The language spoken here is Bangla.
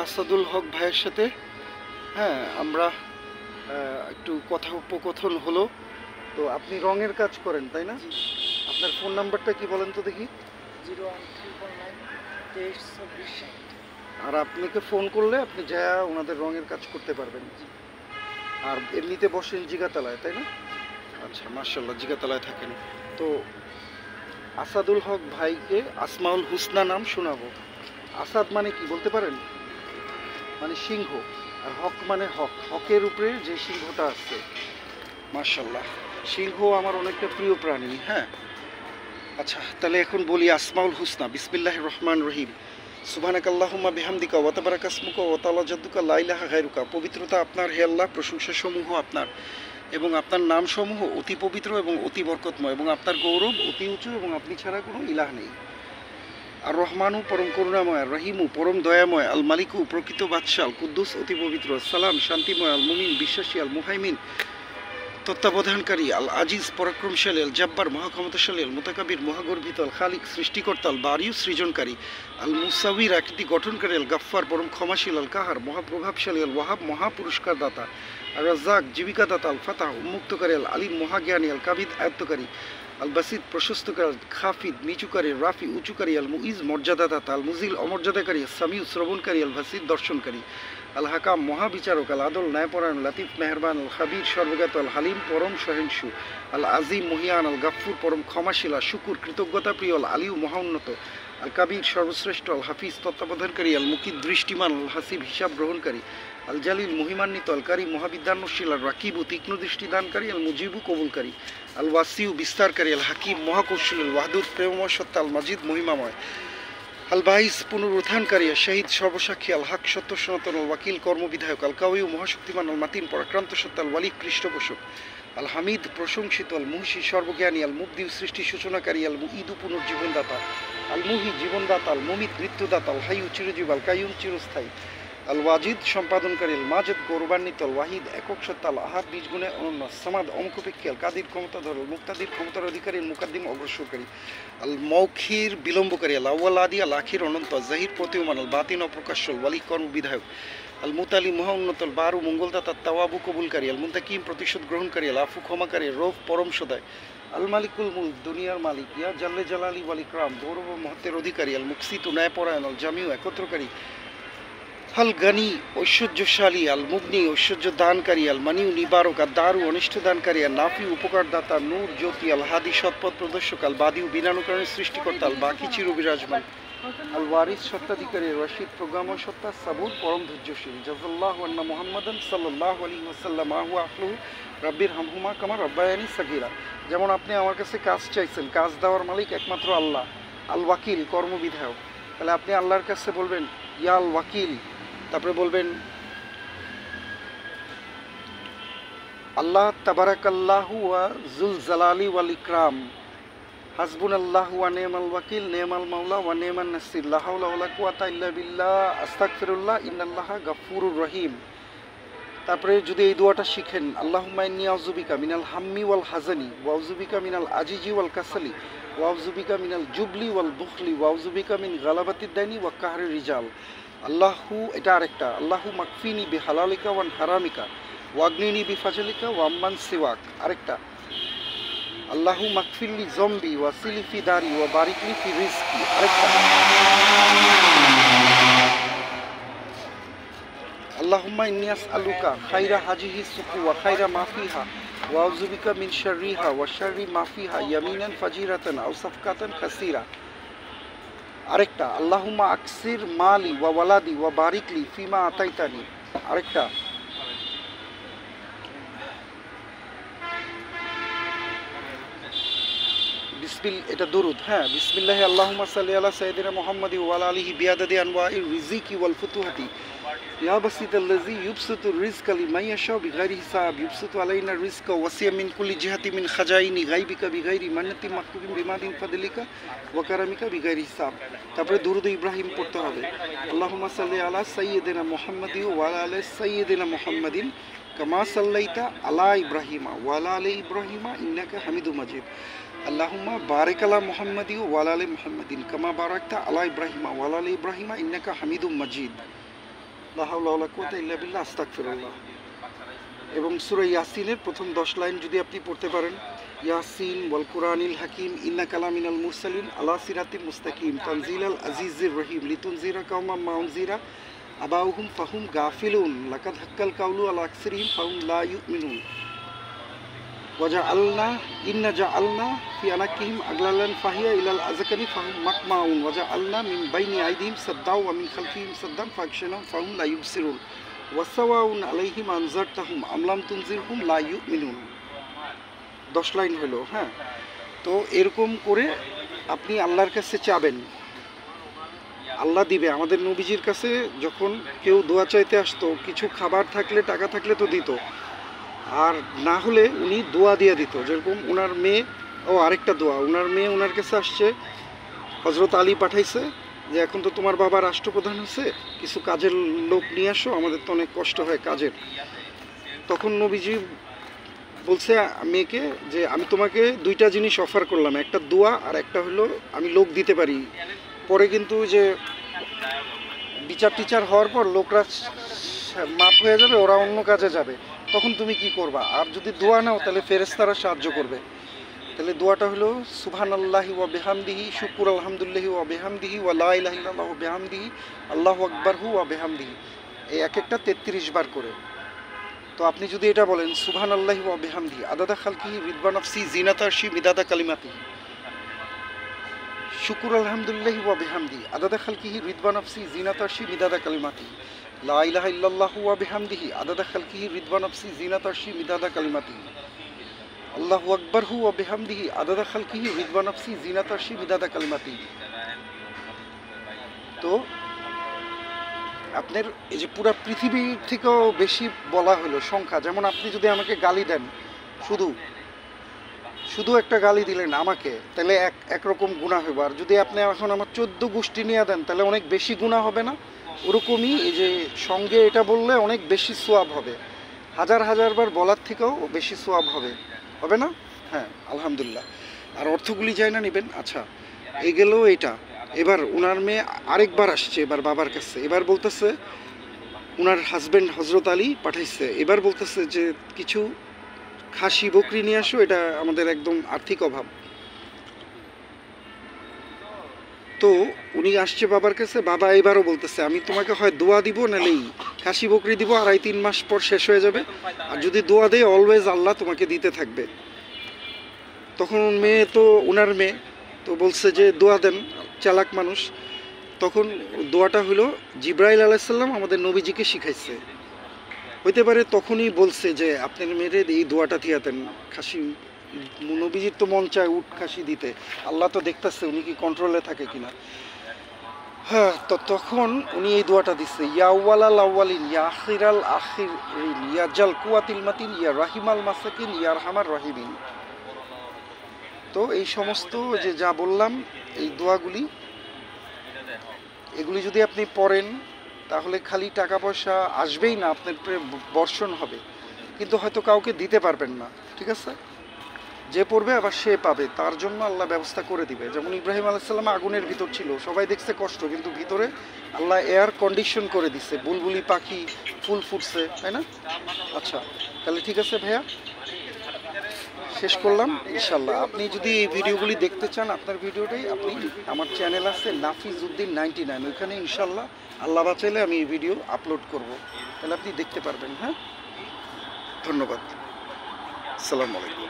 আসাদুল হক ভাইয়ের সাথে হ্যাঁ আমরা একটু কথোপকথন হলো। তো আপনি রঙের কাজ করেন তাই না? আপনার ফোন নাম্বারটা কি বলেন তো দেখি। 01349 আর আপনাকে ফোন করলে আপনি যা ওনাদের রঙের কাজ করতে পারবেন। আর এমনিতে বসেন জিগাতলায় তাই না? আচ্ছা, মার্শাল্লাহ, জিগাতলায় থাকেন। তো আসাদুল হক ভাইকে আসমাউল হুসনা নাম শোনাবো। আসাদ মানে কি বলতে পারেন? মানে সিংহ, আর হক মানে হক, হকের উপরে যে সিংহটা আছে। মার্শাল্লাহ, সিংহ আমার অনেকটা প্রিয় প্রাণী। হ্যাঁ, আচ্ছা, তাহলে এখন বলি আসমাউল হুসনা। বিসমিল্লাহির রহমানির রহিম। সুবহানাকাল্লাহুম্মা বিহামদিকা ওয়া তাবারাকাসমুকা ওয়া তাআলা জাদ্দুকা লা ইলাহা গায়রুকা। পবিত্রতা আপনার হে আল্লাহ, প্রশংসা সমূহ আপনার, এবং আপনার নামসমূহ অতি পবিত্র এবং অতি বরকতময়, এবং আপনার গৌরব অতি উঁচু, এবং আপনি ছাড়া কোনো ইলাহ নেই। আর রহমানু পরম করুণাময়, আর রহিমু পরম দয়াময়, আল মালিকু প্রকৃত বাদশাহ, আল কুদ্দুস অতি পবিত্র, সালাম শান্তিময়, আল মুমিন বিশ্বাসী, আল মুহাইমিন তত্ত্বাবধানকারী, আল আজিজ পরাক্রমশালী, আল জাব্বার মহাক্ষমতাশালী, আল মুতাকাবির মহাগর্বিত, আল খালিক সৃষ্টিকর্তা, আল বারিউ সৃজনকারী, আল মুসাউির আকৃতি গঠনকারী, আল গাফফার পরম ক্ষমাশীল, আল কাহার মহাপ্রভাবশালী, আল ওয়াহাব মহাপুরস্কার দাতা, আর রাজ্জাক জীবিকাদাতা, আল ফাতাহ উন্মুক্তকারী, আল আলিম মহাজ্ঞানী, আল কাবিদ আয়ত্তকারী, আল বাসিদ প্রশস্তকারী, আল খাফিদ নিচুকারী, রাফি উঁচুকারী, আল মুইজ মর্যাদাদাতা, আল মুজিল অমর্যাদাকারী, সামিউ শ্রবণকারী, আল ভাসিদ দর্শনকারী, আল হাকাম মহাবিচারক, আল আদল ন্যায়পরায়ণ, লাতিফ মেহরবান, আল খাবির সর্বজ্ঞাত, আল হালিম পরম সহিংসু, আল আজিম মহিয়ান, আল গাফফুর পরম ক্ষমাশীল, আল শুকুর কৃতজ্ঞতা প্রিয়, আল আলিউ মহাউন্নত, আল কাবির সর্বশ্রেষ্ঠ, আল হাফিজ তত্ত্বাবধানকারী, আল মুকিদ দৃষ্টিমান, আল হাসিব হিসাব গ্রহণকারী, আল জালিল মহিমান্বিত, আল কারি মহাবিদ্যানশীল, আল রাকিবু তীক্ষ্ণ দৃষ্টি দানকারী, আল মুজিবু কবুলকারী, আল ওয়াসিউ বিস্তারকারী, আল হাকিম মহাকৌশল, আল ওয়াহদুদ প্রেমময় সত্তা, আল মাজিদ মহিমাময়, আল বাইস পুনরুত্থানকারী, শহীদ সর্বসাক্ষী, আল হক সত্য সনাতন, আল ওয়াকিল কর্মবিধায়ক, আল কাউয়ু মহাশক্তিমান, আল মাতিন পরাক্রান্ত সত্তা, আল ওয়ালিক পৃষ্ঠপোষক, আল হামিদ প্রশংসিত, আল মুহসি সর্বজ্ঞানী, আল মুবদিউ সৃষ্টি সূচনাকারী, আল মুঈদু পুনর্জীবনদাতা, আল মুহি জীবনদাতা, আল মুমিত মৃত্যুদাতা, আল হাইয়ু চিরজীব, আল কাইয়ুম চিরস্থায়ী, আল ওয়াজিদ সম্পাদনকারী, আল মাজেদ গৌরবান্বিত, আল ওয়াহিদ একক সত্তা, আল আহাদ নিজ গুণে অনন্য, সামাদ অমুখপেক্ষী, আল কাদির ক্ষমতাধর, আল মুক্তাদির ক্ষমতার অধিকারী, আল মুকাদ্দিম অগ্রসরকারী, আল মৌখির বিলম্বকারী, আল আউয়াল আদি, আল আখির অনন্ত, জাহির প্রতীয়মান, আল বাতিন অপ্রকাশ্য, আল ওয়ালি কর্মবিধায়ক, আল মুতালি মহাউন্নত, আল বারু মঙ্গলদাতা, তাওয়াবু কবুলকারী, আল মুন্তাকিম প্রতিশোধ গ্রহণকারী, আল আফু ক্ষমাকারী, রৌফ পরম সদায়, আল মালিকুল মুলক দুনিয়ার মালিক, ইয়া জাল্লে জালালি ওয়াল ইকরাম গৌরব ও মহত্বের অধিকারী, আল মুকসিত ন্যায়পরায়ণ, আল জামিউ একত্রকারী, আল গানি ঐশ্বর্যশালী, আল মুগনি ঐশ্বর্য দানকারী, আল মানিউ নিবারক, আর দারু অনিষ্ট দানকারী, আর নাফি উপকার দাতা, নূর জ্যোতি, আল হাদি সৎপথ প্রদর্শক, আল বাদিউ বিনানুকরণের সৃষ্টিকর্তা, আল বাকি চির বিরাজমান, আল ওয়ারিস সত্তাধিকারী, রশিদ প্রোগ্রামর সত্তা, সাবুর পরম ধৈর্যশীল, জাযাল্লাহু আন্না মুহাম্মাদান সাল্লাল্লাহু আলাইহি ওয়াসাল্লাম আহু আখলুহু রাব্বির হামহুমা কামা রাব্বায়ানি সাগীরা। যেমন আপনি আমার কাছে কাজ চাইছেন, কাজ দেওয়ার মালিক একমাত্র আল্লাহ। আল ওয়াকিল কর্মবিধায়ক, তাহলে আপনি আল্লাহর কাছে বলবেন ইয়া আল ওয়াকিল, তারপরে বলবেন আল্লাহ তাবারাকাল্লাহু ওয়া যুল জালালি ওয়াল ইকরাম, হাসবুনাল্লাহু ওয়া নি'মাল ওয়াকিল, নি'মাল মাওলা ওয়া নি'মান নাসির, লা হাওলা ওয়া লা কুওয়াতা ইল্লা বিল্লাহ, আস্তাগফিরুল্লাহ, ইন্নাল্লাহা গাফুরুর রহিম। তারপরে যদি এই দোয়াটা শিখেন, আল্লাহুম্মা ইন্নী আউযুবিকা মিনাল হাম্মি ওয়াল হাযানি ওয়া আউযুবিকা মিনাল আজিজি ওয়াল কাসালি ওয়া আউযুবিকা মিনাল জুবলি ওয়াল বুখলি ওয়া আউযুবিকা মিন গালাবাতিদ দাইনি ওয়া কাহরির রিজাল। আল্লাহু, এটা আরেকটা, আল্লাহু মাকফিনি বিহালালিকা ওয়ান হারামিকা ওয়াগনিনি বিফাজলিকা ওয়াম্মান সিওয়াক, আরেকটা, আল্লাহু মাকফিরলি জম্বি ওয়াসিলি ফি দারি ওয়া বারিকলি ফি রিজকি, আরেকটা, আল্লাহুম্মা ইন্নী আসআলুকা খাইরা হাজিহি সুকু ওয়া খাইরা মা ফিহা ওয়া আউযু বিকা মিন শাররিহা ওয়া শাররি মা ফিহা ইয়ামিনান ফাজিরাতান আও সাফকাতান কাসীরা, আরেকটা, আল্লাহুম্মা আকসির মালি ওয়া ওয়ালাদি ওয়া বারিকলি ফিমা আতাইতানি, আরেকটা, এটা দরুদ। হ্যাঁ, বিসমিল্লাহি আল্লাহুম্মা সাল্লি আলা সাইয়্যিদিনা মুহাম্মাদি ওয়া আলা আলিহি বিআদাদি আনওয়াইর রিজিকি ওয়াল ফুতুহাতি, ইয়া বাসিতাল্লাযী ইউবসিতুর রিজকা লিমান ইয়াশাউ বিগাইরি হিসাব, ইউবসিতু আলাইনা রিজকা ওয়াসিয়া মিন কুল্লি জিহাতি মিন খাজাইনি গায়বিকা বিগাইরি মান্নাতি মাকতুবিন বিমাদিন ফাদলিকা ওয়া কারামিকা বিগাইরি হিসাব। তারপরে দুরুদ ইব্রাহিম পড়তে হবে, আল্লাহুম্মা সাল্লি আলা সাইয়্যিদিনা মুহাম্মাদি ওয়া আলা আলি সাইয়্যিদিনা মুহাম্মাদিন কামা সাল্লাইতা আলা ইব্রাহিমা ওয়া আলা আলি ইব্রাহিমা ইন্নাকা হামিদুম মাজিদ। আল্লাহুম্মা বারিক আলা মুহাম্মাদি ওয়া আলা আলি মুহাম্মাদিন কামা বারাকতা আলা ইব্রাহিমা ওয়া আলা আলি ইব্রাহিমা ইন্নাকা হামিদুম মাজিদ। লা হাওলা ওয়ালা কুওয়াতা ইল্লা বিল্লাহ, আস্তাগফিরুল্লাহ। এবং সূরা ইয়াসিনের প্রথম 10 লাইন যদি আপনি পড়তে পারেন, ইয়াসিন ওয়াল কুরআনিল হাকিম ইন্নাকা লামিনাল মুরসালিন আলা সিরাতিম মুস্তাকিম তানজিলাল আজিজির রহিম লিতুনজিরা কওমান মা উনজিরা আবাউহুম ফাহুম গাফিলুন লাকাদ হাক্কাল কাউলু আলা আকসারিহিম ফাহুম লা ইউমিনুন ওয়াজআলনা ইন্না জাআলনা ফি আনাকিহিম আগলালান ফাহিয়া ইলাল আযকানি ফাহুম মাকমাউন ওয়াজআলনা মিন বাইনি আইদিহিম সাদ্দাও ওয়া মিন খালফিহিম সাদ্দান ফাগশানাহুম ফাহুম লা ইউবসিরুন ওয়াসাওয়াউন আলাইহিম আনজারতাহুম আম লাম তুনজিরহুম লা ইউমিনুন। 10 লাইন হলো। হ্যাঁ, তো এরকম করে আপনি আল্লাহর কাছে চাবেন, আল্লাহ দিবে। আমাদের নবীজির কাছে যখন কেউ দোয়া চাইতে আসতো, কিছু খাবার থাকলে টাকা থাকলে তো দিত, আর না হলে উনি দোয়া দিয়ে দিত। যেরকম ওনার মেয়ে, আরেকটা দোয়া, ওনার মেয়ে ওনার কাছে আসছে, হজরত আলী পাঠাইছে যে এখন তো তোমার বাবা রাষ্ট্রপ্রধান হয়েছে, কিছু কাজের লোক নিয়ে আসো, আমাদের তো অনেক কষ্ট হয় কাজের। তখন নবীজি বলছে মেয়েকে যে আমি তোমাকে 2টা জিনিস অফার করলাম, একটা দোয়া আর একটা হলো আমি লোক দিতে পারি। পরে কিন্তু যে বিচার টিচার হওয়ার পর লোকরা মাপ হয়ে যাবে, ওরা অন্য কাজে যাবে, তখন তুমি কি করবা? আর যদি দোয়া নাও তাহলে ফেরেশতারা সাহায্য করবে। তাহলে দোয়াটা হলো সুবহানাল্লাহি ওয়া বিহামদিহি, শুকুর আলহামদুলিল্লাহি ওয়া বিহামদিহি ওয়া লা ইলাহা ইল্লাল্লাহু বিহামদিহি আল্লাহু আকবারহু ওয়া বিহামদিহি, এই এক একটা 33 বার করে। তো আপনি যদি এটা বলেন সুবহানাল্লাহি ওয়া বিহামদিহি আদাদা খালকিহি রিদওয়া নাফসি জিনাতা আরশি মিদাদা কালিমাতিহি, শুকুর আলহামদুলিল্লাহি ওয়া বিহামদিহি আদাদা খালকিহি রিদওয়া নাফসি জিনাতা আরশি মিদাদা কালিমাতিহি, লা ইলাহা ইল্লাল্লাহু ওয়া বিহামদিহি আদাদা খালকিহি রিদওয়া নাফসি জিনাতা আরশি মিদাদা কালিমাতিহি, আল্লাহু আকবারহু ওয়া বিহামদিহি আদাদা খালকিহি রিদওয়া নাফসি জিনাতা আরশি মিদাদা কালিমাতিহি। তো আপনার এই যে পুরো পৃথিবীর থেকেও বেশি বলা হলো সংখ্যা। যেমন আপনি যদি আমাকে গালি দেন, শুধু একটা গালি দিলেন আমাকে, তাহলে একরকম গুনাহ হবে। আর যদি আপনি এখন আমার 14 গোষ্ঠী নিয়ে দেন তাহলে অনেক বেশি গুনাহ হবে না? ওরকমই এই যে সঙ্গে এটা বললে অনেক বেশি সোয়াব হবে, হাজার বার বলার থেকেও বেশি সোয়াব হবে না? হ্যাঁ, আলহামদুলিল্লাহ। আর অর্থগুলি যায় না নেবেন। আচ্ছা, এই গেল এটা। এবার ওনার মেয়ে আরেকবার আসছে এবার বাবার কাছে, এবার বলতেছে ওনার হাজব্যান্ড হজরত আলী পাঠাইছে, এবার বলতেছে যে কিছু খাসি বকরি নিয়ে আসো, এটা আমাদের একদম আর্থিক অভাব। তো উনি আসছে বাবার কাছে, বাবা এবারও বলতেছে আমি তোমাকে হয় দোয়া দিব নাহলেই খাসি বকরি দিব, 2.5-3 মাস পর শেষ হয়ে যাবে, আর যদি দোয়া দেয় অলওয়েজ আল্লাহ তোমাকে দিতে থাকবে। তখন মেয়ে তো ওনার মেয়ে তো বলছে যে দোয়া দেন, চালাক মানুষ। তখন দোয়াটা হলো জিব্রাইল আলাইহিস সালাম আমাদের নবীজিকে শিখাইছে, হইতে পারে তখনই বলছে যে আপনার মেয়েরে এই দোয়াটা দিয়াতেন। খাসি নবীজির তো মন চায় উট খাসি দিতে, আল্লাহ তো দেখতেছে উনি কি কন্ট্রোলে থাকে কিনা। হ্যাঁ, তো তখন উনি এই দোয়াটা দিচ্ছে, ইয়া আউয়ালাল আউয়ালিন ইয়া আখিরাল আখিরিন ইয়া জাল কুওয়াতিল মাতিন ইয়া রাহিমাল মাসাকিন ইয়া আরহামার রাহিমিন। তো এই সমস্ত যে যা বললাম এই দোয়াগুলি, এগুলি যদি আপনি পড়েন তাহলে খালি টাকা পয়সা আসবেই না, আপনার বর্ষণ হবে, কিন্তু হয়তো কাউকে দিতে পারবেন না। ঠিক আছে, যে পড়বে আবার সে পাবে, তার জন্য আল্লাহ ব্যবস্থা করে দিবে। যেমন ইব্রাহিম আলাইহিস সালাম আগুনের ভিতর ছিল, সবাই দেখছে কষ্ট, কিন্তু ভিতরে আল্লাহ এয়ার কন্ডিশন করে দিছে, বুলবুলি পাখি ফুল ফুটছে, তাই না? আচ্ছা, তাহলে ঠিক আছে ভাইয়া, শেষ করলাম ইনশাল্লাহ। আপনি যদি এই ভিডিওগুলি দেখতে চান, আপনার ভিডিওটাই আপনি আমার চ্যানেল আছে নাফিজউদ্দিন 99, ওইখানে ইনশাল্লাহ আল্লাহ বাঁচাইলে আমি এই ভিডিও আপলোড করব, তাহলে আপনি দেখতে পারবেন। হ্যাঁ, ধন্যবাদ, আসসালামু আলাইকুম।